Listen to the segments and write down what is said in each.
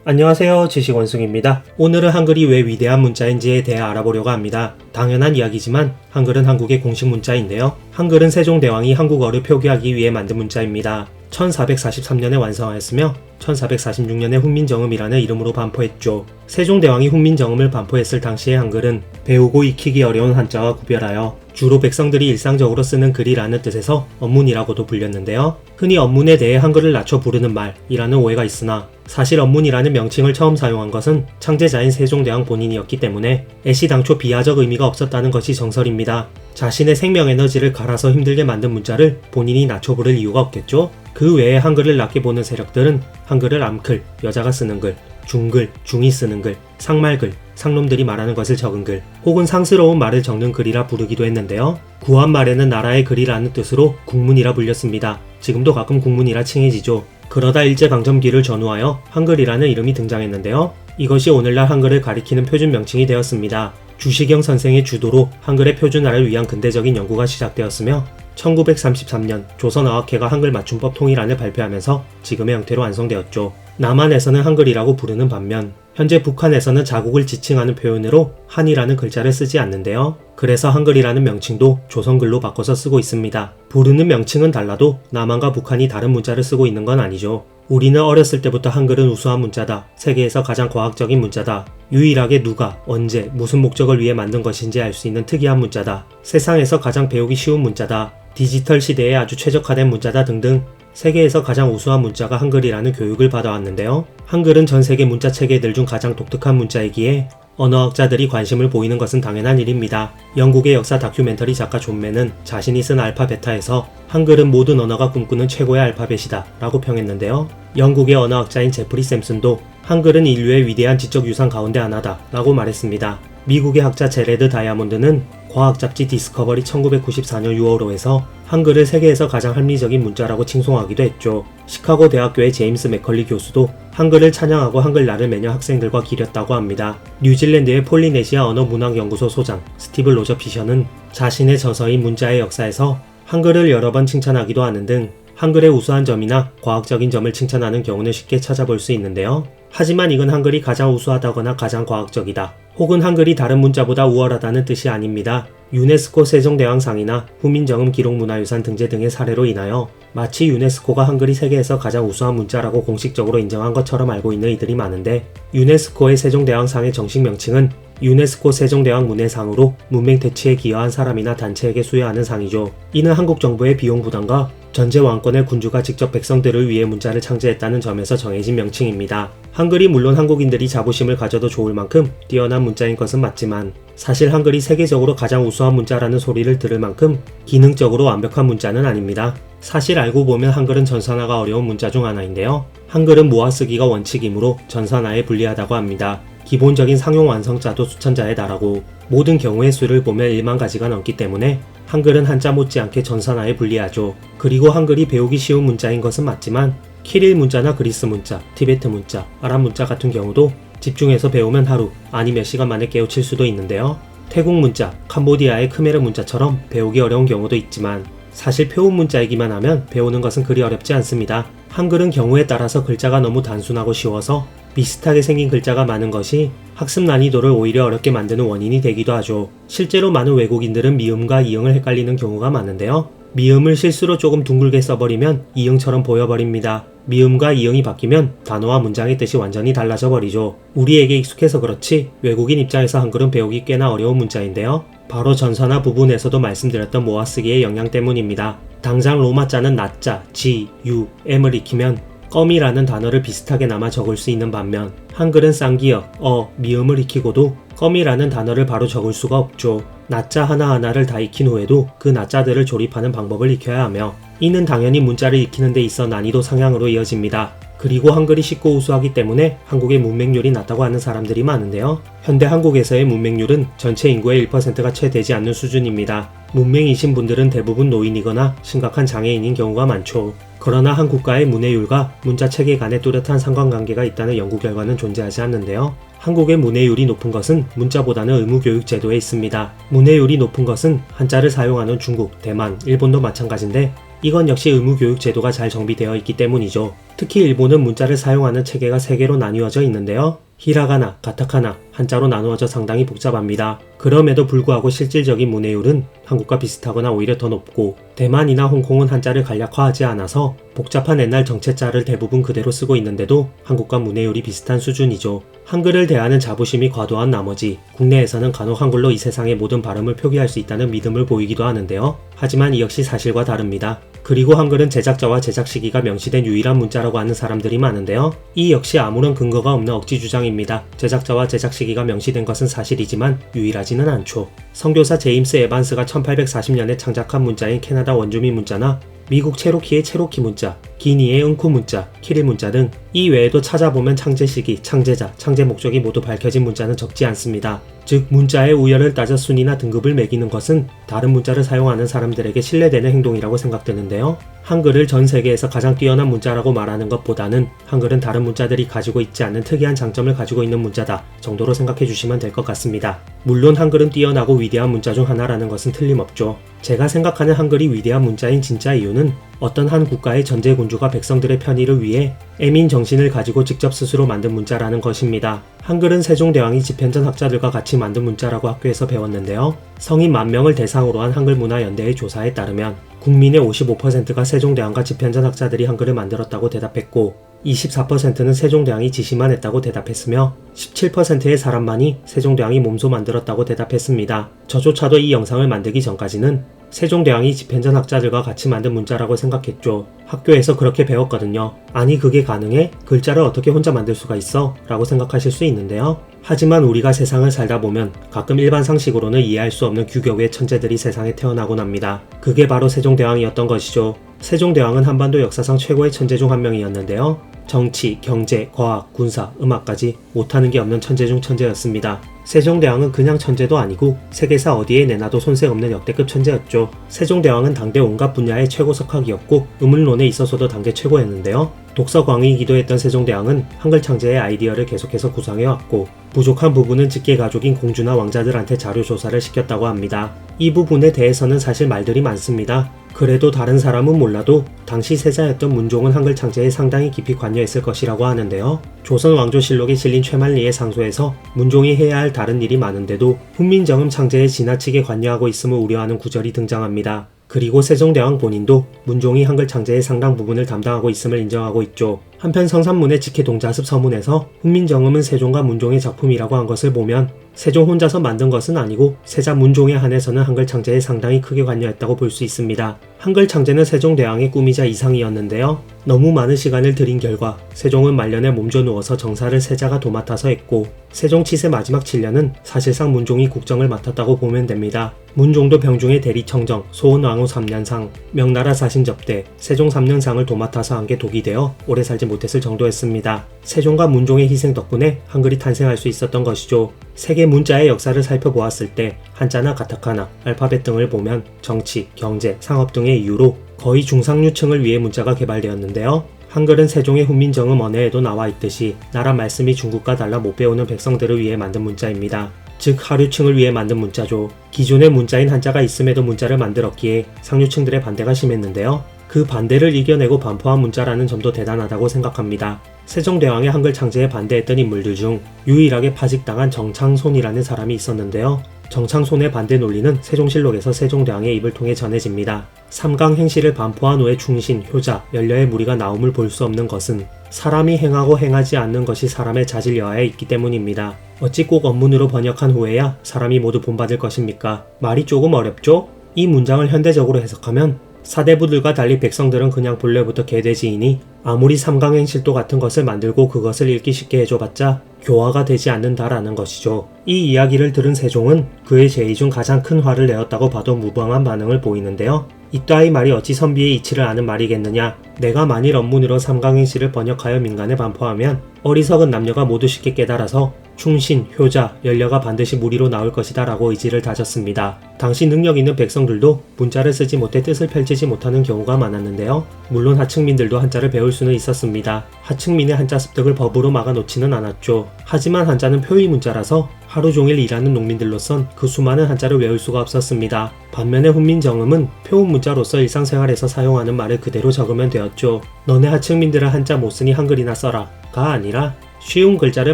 안녕하세요, 지식원숭입니다. 오늘은 한글이 왜 위대한 문자인지에 대해 알아보려고 합니다. 당연한 이야기지만 한글은 한국의 공식 문자인데요. 한글은 세종대왕이 한국어를 표기하기 위해 만든 문자입니다. 1443년에 완성하였으며 1446년에 훈민정음이라는 이름으로 반포했죠. 세종대왕이 훈민정음을 반포했을 당시의 한글은 배우고 익히기 어려운 한자와 구별하여 주로 백성들이 일상적으로 쓰는 글이라는 뜻에서 언문이라고도 불렸는데요. 흔히 언문에 대해 한글을 낮춰 부르는 말이라는 오해가 있으나 사실 언문이라는 명칭을 처음 사용한 것은 창제자인 세종대왕 본인이었기 때문에 애시당초 비하적 의미가 없었다는 것이 정설입니다. 자신의 생명에너지를 갈아서 힘들게 만든 문자를 본인이 낮춰 부를 이유가 없겠죠? 그 외에 한글을 낮게 보는 세력들은 한글을 암글, 여자가 쓰는 글, 중글, 중이 쓰는 글, 상말글, 상놈들이 말하는 것을 적은 글, 혹은 상스러운 말을 적는 글이라 부르기도 했는데요. 구한말에는 나라의 글이라는 뜻으로 국문이라 불렸습니다. 지금도 가끔 국문이라 칭해지죠. 그러다 일제강점기를 전후하여 한글이라는 이름이 등장했는데요. 이것이 오늘날 한글을 가리키는 표준 명칭이 되었습니다. 주시경 선생의 주도로 한글의 표준화를 위한 근대적인 연구가 시작되었으며 1933년 조선어학회가 한글 맞춤법 통일안을 발표하면서 지금의 형태로 완성되었죠. 남한에서는 한글이라고 부르는 반면 현재 북한에서는 자국을 지칭하는 표현으로 한이라는 글자를 쓰지 않는데요. 그래서 한글이라는 명칭도 조선글로 바꿔서 쓰고 있습니다. 부르는 명칭은 달라도 남한과 북한이 다른 문자를 쓰고 있는 건 아니죠. 우리는 어렸을 때부터 한글은 우수한 문자다, 세계에서 가장 과학적인 문자다, 유일하게 누가, 언제, 무슨 목적을 위해 만든 것인지 알 수 있는 특이한 문자다, 세상에서 가장 배우기 쉬운 문자다, 디지털 시대에 아주 최적화된 문자다 등등 세계에서 가장 우수한 문자가 한글이라는 교육을 받아왔는데요. 한글은 전 세계 문자 체계들 중 가장 독특한 문자이기에 언어학자들이 관심을 보이는 것은 당연한 일입니다. 영국의 역사 다큐멘터리 작가 존 맨은 자신이 쓴 알파베타에서 한글은 모든 언어가 꿈꾸는 최고의 알파벳이다 라고 평했는데요. 영국의 언어학자인 제프리 샘슨도 한글은 인류의 위대한 지적 유산 가운데 하나다 라고 말했습니다. 미국의 학자 제레드 다이아몬드는 과학 잡지 디스커버리 1994년 6월호에서 한글을 세계에서 가장 합리적인 문자라고 칭송하기도 했죠. 시카고 대학교의 제임스 맥컬리 교수도 한글을 찬양하고 한글날을 매년 학생들과 기렸다고 합니다. 뉴질랜드의 폴리네시아 언어문학연구소 소장 스티브 로저 피셔는 자신의 저서인 문자의 역사에서 한글을 여러 번 칭찬하기도 하는 등 한글의 우수한 점이나 과학적인 점을 칭찬하는 경우는 쉽게 찾아볼 수 있는데요. 하지만 이건 한글이 가장 우수하다거나 가장 과학적이다, 혹은 한글이 다른 문자보다 우월하다는 뜻이 아닙니다. 유네스코 세종대왕상이나 훈민정음 기록문화유산 등재 등의 사례로 인하여 마치 유네스코가 한글이 세계에서 가장 우수한 문자라고 공식적으로 인정한 것처럼 알고 있는 이들이 많은데, 유네스코의 세종대왕상의 정식 명칭은 유네스코 세종대왕 문해상으로 문맹 퇴치에 기여한 사람이나 단체에게 수여하는 상이죠. 이는 한국 정부의 비용 부담과 전제 왕권의 군주가 직접 백성들을 위해 문자를 창제했다는 점에서 정해진 명칭입니다. 한글이 물론 한국인들이 자부심을 가져도 좋을 만큼 뛰어난 문자인 것은 맞지만 사실 한글이 세계적으로 가장 우수한 문자라는 소리를 들을 만큼 기능적으로 완벽한 문자는 아닙니다. 사실 알고 보면 한글은 전산화가 어려운 문자 중 하나인데요. 한글은 모아쓰기가 원칙이므로 전산화에 불리하다고 합니다. 기본적인 상용 완성자도 수천 자에 달하고 모든 경우의 수를 보면 1만 가지가 넘기 때문에 한글은 한자 못지않게 전산화에 불리하죠. 그리고 한글이 배우기 쉬운 문자인 것은 맞지만 키릴 문자나 그리스 문자, 티베트 문자, 아랍 문자 같은 경우도 집중해서 배우면 하루, 아니 몇 시간 만에 깨우칠 수도 있는데요. 태국 문자, 캄보디아의 크메르 문자처럼 배우기 어려운 경우도 있지만 사실 표운 문자이기만 하면 배우는 것은 그리 어렵지 않습니다. 한글은 경우에 따라서 글자가 너무 단순하고 쉬워서 비슷하게 생긴 글자가 많은 것이 학습 난이도를 오히려 어렵게 만드는 원인이 되기도 하죠. 실제로 많은 외국인들은 미음과 이응을 헷갈리는 경우가 많은데요. 미음을 실수로 조금 둥글게 써버리면 이응처럼 보여버립니다. 미음과 이응이 바뀌면 단어와 문장의 뜻이 완전히 달라져 버리죠. 우리에게 익숙해서 그렇지 외국인 입장에서 한글은 배우기 꽤나 어려운 문자인데요. 바로 전산화 부분에서도 말씀드렸던 모아쓰기의 영향 때문입니다. 당장 로마자는 나자, 지, 유, m을 익히면 껌이라는 단어를 비슷하게나마 적을 수 있는 반면 한글은 쌍기역, 미음을 익히고도 껌이라는 단어를 바로 적을 수가 없죠. 나자 하나하나를 다 익힌 후에도 그 나자들을 조립하는 방법을 익혀야 하며 이는 당연히 문자를 익히는 데 있어 난이도 상향으로 이어집니다. 그리고 한글이 쉽고 우수하기 때문에 한국의 문맹률이 낮다고 하는 사람들이 많은데요. 현대 한국에서의 문맹률은 전체 인구의 1%가 채 되지 않는 수준입니다. 문맹이신 분들은 대부분 노인이거나 심각한 장애인인 경우가 많죠. 그러나 한 국가의 문해율과 문자 체계 간에 뚜렷한 상관관계가 있다는 연구 결과는 존재하지 않는데요. 한국의 문해율이 높은 것은 문자보다는 의무교육 제도에 있습니다. 문해율이 높은 것은 한자를 사용하는 중국, 대만, 일본도 마찬가지인데 이건 역시 의무교육 제도가 잘 정비되어 있기 때문이죠. 특히 일본은 문자를 사용하는 체계가 3개로 나뉘어져 있는데요. 히라가나, 가타카나, 한자로 나누어져 상당히 복잡합니다. 그럼에도 불구하고 실질적인 문해율은 한국과 비슷하거나 오히려 더 높고, 대만이나 홍콩은 한자를 간략화하지 않아서 복잡한 옛날 정체자를 대부분 그대로 쓰고 있는데도 한국과 문해율이 비슷한 수준이죠. 한글을 대하는 자부심이 과도한 나머지 국내에서는 간혹 한글로 이 세상의 모든 발음을 표기할 수 있다는 믿음을 보이기도 하는데요. 하지만 이 역시 사실과 다릅니다. 그리고 한글은 제작자와 제작 시기가 명시된 유일한 문자라고 하는 사람들이 많은데요. 이 역시 아무런 근거가 없는 억지 주장입니다. 제작자와 제작 시기가 명시된 것은 사실이지만 유일하지는 않죠. 선교사 제임스 에반스가 1840년에 창작한 문자인 캐나다 원주민 문자나 미국 체로키의 체로키 문자, 기니의 응쿠 문자, 키릴 문자 등 이 외에도 찾아보면 창제 시기, 창제자, 창제 목적이 모두 밝혀진 문자는 적지 않습니다. 즉 문자의 우열을 따져 순위나 등급을 매기는 것은 다른 문자를 사용하는 사람들에게 신뢰되는 행동이라고 생각되는데요. 한글을 전 세계에서 가장 뛰어난 문자라고 말하는 것보다는 한글은 다른 문자들이 가지고 있지 않는 특이한 장점을 가지고 있는 문자다 정도로 생각해 주시면 될 것 같습니다. 물론 한글은 뛰어나고 위대한 문자 중 하나라는 것은 틀림없죠. 제가 생각하는 한글이 위대한 문자인 진짜 이유는 어떤 한 국가의 전제군주가 백성들의 편의를 위해 애민 정신을 가지고 직접 스스로 만든 문자라는 것입니다. 한글은 세종대왕이 집현전 학자들과 같이 만든 문자라고 학교에서 배웠는데요. 성인 10,000명을 대상으로 한 한글문화연대의 조사에 따르면 국민의 55%가 세종대왕과 집현전 학자들이 한글을 만들었다고 대답했고 24%는 세종대왕이 지시만 했다고 대답했으며 17%의 사람만이 세종대왕이 몸소 만들었다고 대답했습니다. 저조차도 이 영상을 만들기 전까지는 세종대왕이 집현전 학자들과 같이 만든 문자라고 생각했죠. 학교에서 그렇게 배웠거든요. 아니 그게 가능해? 글자를 어떻게 혼자 만들 수가 있어? 라고 생각하실 수 있는데요. 하지만 우리가 세상을 살다 보면 가끔 일반 상식으로는 이해할 수 없는 규격의 천재들이 세상에 태어나곤 합니다. 그게 바로 세종대왕이었던 것이죠. 세종대왕은 한반도 역사상 최고의 천재 중 한 명이었는데요. 정치, 경제, 과학, 군사, 음악까지 못하는 게 없는 천재 중 천재였습니다. 세종대왕은 그냥 천재도 아니고 세계사 어디에 내놔도 손색 없는 역대급 천재였죠. 세종대왕은 당대 온갖 분야의 최고 석학이었고 우물론에 있어서도 당대 최고였는데요. 독서광이기도 했던 세종대왕은 한글 창제의 아이디어를 계속해서 구상해왔고 부족한 부분은 직계가족인 공주나 왕자들한테 자료조사를 시켰다고 합니다. 이 부분에 대해서는 사실 말들이 많습니다. 그래도 다른 사람은 몰라도 당시 세자였던 문종은 한글 창제에 상당히 깊이 관여했을 것이라고 하는데요. 조선 왕조실록에 실린 최만리의 상소에서 문종이 해야 할 다른 일이 많은데도 훈민정음 창제에 지나치게 관여하고 있음을 우려하는 구절이 등장합니다. 그리고 세종대왕 본인도 문종이 한글 창제의 상당 부분을 담당하고 있음을 인정하고 있죠. 한편 성산문의 직해동자습 서문에서 훈민정음은 세종과 문종의 작품이라고 한 것을 보면 세종 혼자서 만든 것은 아니고 세자 문종에 한해서는 한글 창제에 상당히 크게 관여했다고 볼 수 있습니다. 한글 창제는 세종대왕의 꿈이자 이상이었는데요. 너무 많은 시간을 들인 결과 세종은 말년에 몸져 누워서 정사를 세자가 도맡아서 했고 세종 치세 마지막 7년은 사실상 문종이 국정을 맡았다고 보면 됩니다. 문종도 병중의 대리청정, 소원왕후 3년상, 명나라 사신접대, 세종 3년상을 도맡아서 한 게 독이 되어 오래 살지 못했을 정도였습니다. 세종과 문종의 희생 덕분에 한글이 탄생할 수 있었던 것이죠. 세계 문자의 역사를 살펴보았을 때 한자나 가타카나, 알파벳 등을 보면 정치, 경제, 상업 등의 이유로 거의 중상류층을 위해 문자가 개발되었는데요. 한글은 세종의 훈민정음 언해에도 나와 있듯이 나라 말씀이 중국과 달라 못 배우는 백성들을 위해 만든 문자입니다. 즉 하류층을 위해 만든 문자죠. 기존의 문자인 한자가 있음에도 문자를 만들었기에 상류층들의 반대가 심했는데요. 그 반대를 이겨내고 반포한 문자라는 점도 대단하다고 생각합니다. 세종대왕의 한글 창제에 반대했던 인물들 중 유일하게 파직당한 정창손이라는 사람이 있었는데요. 정창손의 반대 논리는 세종실록에서 세종대왕의 입을 통해 전해집니다. 삼강 행시를 반포한 후에 충신, 효자, 연려의 무리가 나옴을 볼 수 없는 것은 사람이 행하고 행하지 않는 것이 사람의 자질 여하에 있기 때문입니다. 어찌 꼭 원문으로 번역한 후에야 사람이 모두 본받을 것입니까? 말이 조금 어렵죠? 이 문장을 현대적으로 해석하면 사대부들과 달리 백성들은 그냥 본래부터 개돼지이니 아무리 삼강행실도 같은 것을 만들고 그것을 읽기 쉽게 해줘봤자 교화가 되지 않는다라는 것이죠. 이 이야기를 들은 세종은 그의 제의 중 가장 큰 화를 내었다고 봐도 무방한 반응을 보이는데요. 이따위 말이 어찌 선비의 이치를 아는 말이겠느냐. 내가 만일 원문으로 삼강행실을 번역하여 민간에 반포하면 어리석은 남녀가 모두 쉽게 깨달아서 충신, 효자, 연려가 반드시 무리로 나올 것이다 라고 의지를 다졌습니다. 당시 능력 있는 백성들도 문자를 쓰지 못해 뜻을 펼치지 못하는 경우가 많았는데요. 물론 하층민들도 한자를 배울 수는 있었습니다. 하층민의 한자 습득을 법으로 막아놓지는 않았죠. 하지만 한자는 표의 문자라서 하루 종일 일하는 농민들로선 그 수많은 한자를 외울 수가 없었습니다. 반면에 훈민정음은 표음 문자로서 일상생활에서 사용하는 말을 그대로 적으면 되었죠. 너네 하층민들은 한자 못 쓰니 한글이나 써라 가 아니라 쉬운 글자를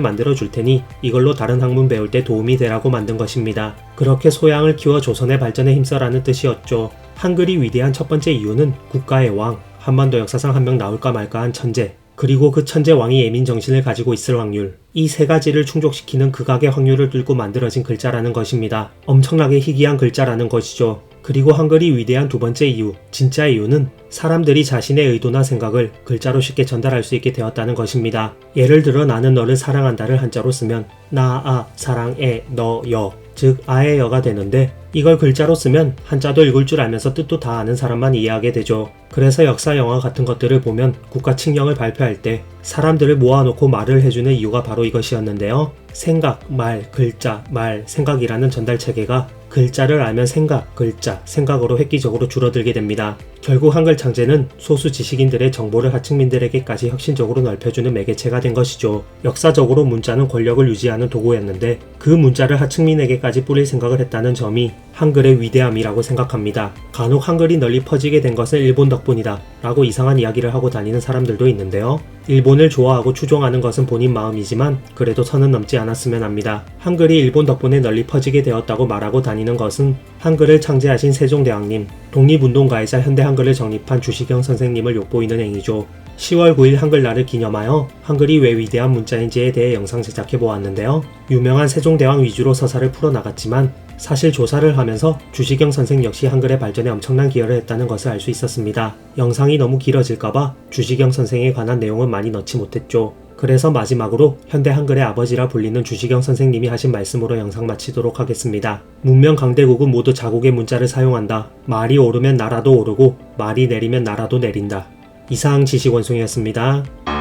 만들어 줄 테니 이걸로 다른 학문 배울 때 도움이 되라고 만든 것입니다. 그렇게 소양을 키워 조선의 발전에 힘써라는 뜻이었죠. 한글이 위대한 첫 번째 이유는 국가의 왕, 한반도 역사상 한 명 나올까 말까한 천재, 그리고 그 천재 왕이 예민 정신을 가지고 있을 확률, 이 세 가지를 충족시키는 극악의 확률을 뚫고 만들어진 글자라는 것입니다. 엄청나게 희귀한 글자라는 것이죠. 그리고 한글이 위대한 두 번째 이유, 진짜 이유는 사람들이 자신의 의도나 생각을 글자로 쉽게 전달할 수 있게 되었다는 것입니다. 예를 들어 나는 너를 사랑한다를 한자로 쓰면 나, 아, 사랑해, 너, 여, 즉 아의 여가 되는데 이걸 글자로 쓰면 한자도 읽을 줄 알면서 뜻도 다 아는 사람만 이해하게 되죠. 그래서 역사 영화 같은 것들을 보면 국가 칙령을 발표할 때 사람들을 모아놓고 말을 해주는 이유가 바로 이것이었는데요. 생각, 말, 글자, 말, 생각이라는 전달 체계가 글자를 알면 생각, 글자, 생각으로 획기적으로 줄어들게 됩니다. 결국 한글 창제는 소수 지식인들의 정보를 하층민들에게까지 혁신적으로 넓혀주는 매개체가 된 것이죠. 역사적으로 문자는 권력을 유지하는 도구였는데 그 문자를 하층민에게까지 뿌릴 생각을 했다는 점이 한글의 위대함이라고 생각합니다. 간혹 한글이 널리 퍼지게 된 것은 일본 덕분이다 라고 이상한 이야기를 하고 다니는 사람들도 있는데요. 일본을 좋아하고 추종하는 것은 본인 마음이지만 그래도 선은 넘지 않았으면 합니다. 한글이 일본 덕분에 널리 퍼지게 되었다고 말하고 다니는 것은 한글을 창제하신 세종대왕님, 독립운동가이자 현대 한글을 정립한 주시경 선생님을 욕보이는 행위죠. 10월 9일 한글날을 기념하여 한글이 왜 위대한 문자인지에 대해 영상 제작해보았는데요. 유명한 세종대왕 위주로 서사를 풀어나갔지만 사실 조사를 하면서 주시경 선생 역시 한글의 발전에 엄청난 기여를 했다는 것을 알 수 있었습니다. 영상이 너무 길어질까봐 주시경 선생에 관한 내용은 많이 넣지 못했죠. 그래서 마지막으로 현대 한글의 아버지라 불리는 주시경 선생님이 하신 말씀으로 영상 마치도록 하겠습니다. 문명 강대국은 모두 자국의 문자를 사용한다. 말이 오르면 나라도 오르고 말이 내리면 나라도 내린다. 이상 지식원송이었습니다.